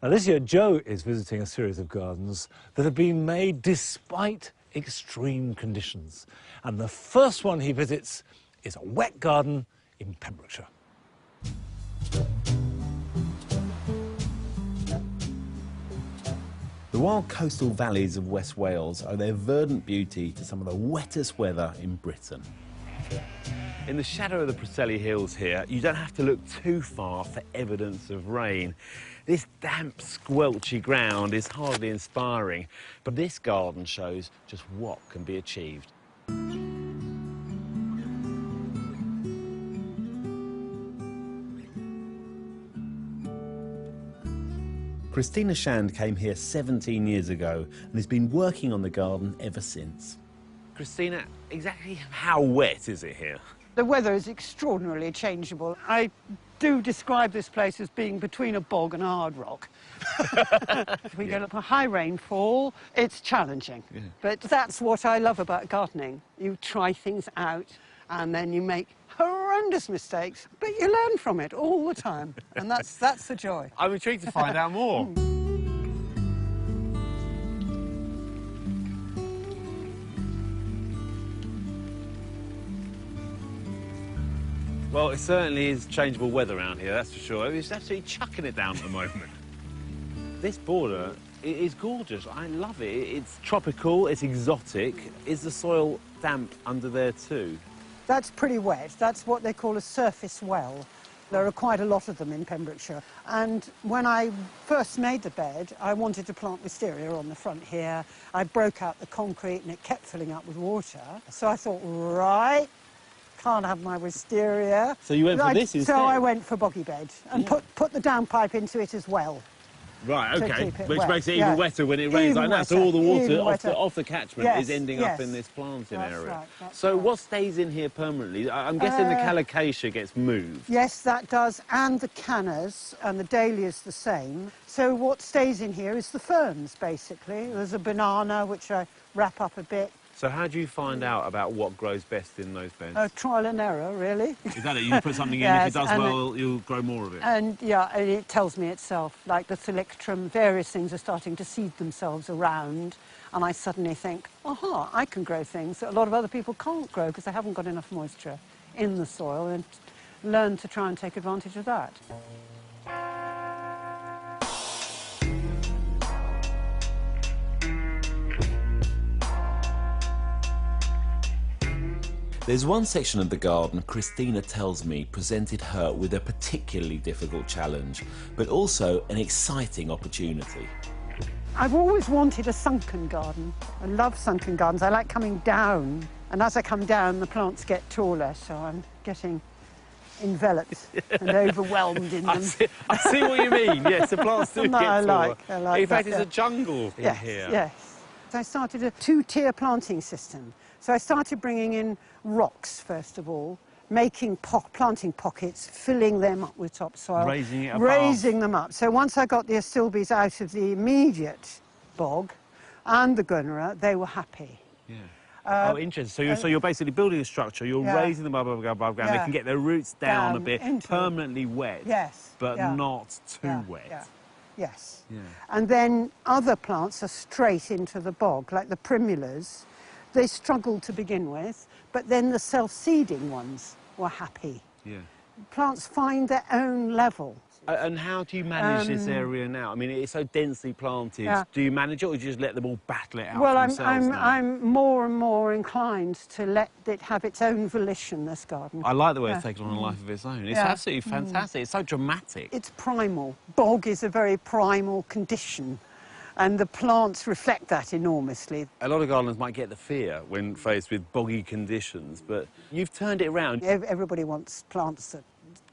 Now, this year, Joe is visiting a series of gardens that have been made despite extreme conditions. And the first one he visits is a wet garden in Pembrokeshire. The wild coastal valleys of West Wales owe their verdant beauty to some of the wettest weather in Britain. In the shadow of the Preseli Hills here, you don't have to look too far for evidence of rain. This damp, squelchy ground is hardly inspiring, but this garden shows just what can be achieved. Christina Shand came here 17 years ago and has been working on the garden ever since. Christina, exactly how wet is it here? The weather is extraordinarily changeable. I do describe this place as being between a bog and a hard rock. We get up a high rainfall, it's challenging. Yeah. But that's what I love about gardening. You try things out and then you make horrendous mistakes, but you learn from it all the time. And that's the joy. I'm intrigued to find out more. Well, it certainly is changeable weather around here, that's for sure. It's absolutely chucking it down at the moment. This border is gorgeous. I love it. It's tropical, it's exotic. Is the soil damp under there too? That's pretty wet. That's what they call a surface well. There are quite a lot of them in Pembrokeshire. And when I first made the bed, I wanted to plant wisteria on the front here. I broke out the concrete and it kept filling up with water. So I thought, right, can't have my wisteria. So you went for this instead? So I went for boggy bed and put the downpipe into it as well. Right, OK, which wet. makes it even wetter when it rains like that. So all the water off the catchment is ending up in this planting area. Right, so what stays in here permanently? I'm guessing the calocasia gets moved. Yes, that does, and the cannas, and the dahlia's the same. So what stays in here is the ferns, basically. There's a banana, which I wrap up a bit. So how do you find out about what grows best in those beds? Trial and error, really. Is that it? You put something in, if it does well, you'll grow more of it? And, yeah, and it tells me itself. Like the Selectrum, various things are starting to seed themselves around, and I suddenly think, aha, I can grow things that a lot of other people can't grow because they haven't got enough moisture in the soil, and learn to try and take advantage of that. There's one section of the garden Christina tells me presented her with a particularly difficult challenge, but also an exciting opportunity. I've always wanted a sunken garden. I love sunken gardens. I like coming down, and as I come down, the plants get taller, so I'm getting enveloped and overwhelmed in them. I see what you mean. Yes, the plants do get taller. I like in fact, that, it's a jungle in here. Yes. I started a two-tier planting system. So I started bringing in rocks, first of all, making planting pockets, filling them up with topsoil. Raising it above. Raising them up. So once I got the astilbes out of the immediate bog and the gunnerer, they were happy. Yeah. Oh, interesting. So you're basically building a structure, you're raising them above ground, they can get their roots down a bit, permanently wet, but not too wet. Yes. Yeah. And then other plants are straight into the bog, like the primulas. They struggled to begin with, but then the self-seeding ones were happy. Yeah. Plants find their own level. And how do you manage this area now? I mean, it's so densely planted. Yeah. Do you manage it, or do you just let them all battle it out themselves now? I'm more and more inclined to let it have its own volition, this garden. I like the way it's taken on a life of its own. It's absolutely fantastic. It's so dramatic. It's primal. Bog is a very primal condition, and the plants reflect that enormously. A lot of gardeners might get the fear when faced with boggy conditions, but you've turned it around. Everybody wants plants that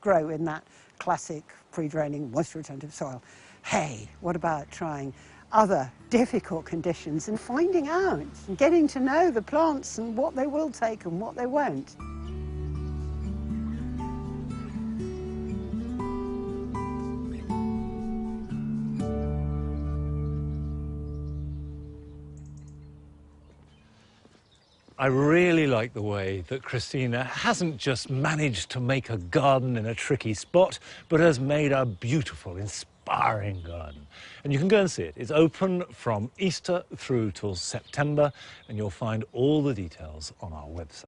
grow in that classic pre-draining, moisture-retentive soil. Hey, what about trying other difficult conditions and finding out and getting to know the plants and what they will take and what they won't? I really like the way that Christina hasn't just managed to make a garden in a tricky spot, but has made a beautiful, inspiring inspiring garden. And you can go and see it. It's open from Easter through till September, and you'll find all the details on our website.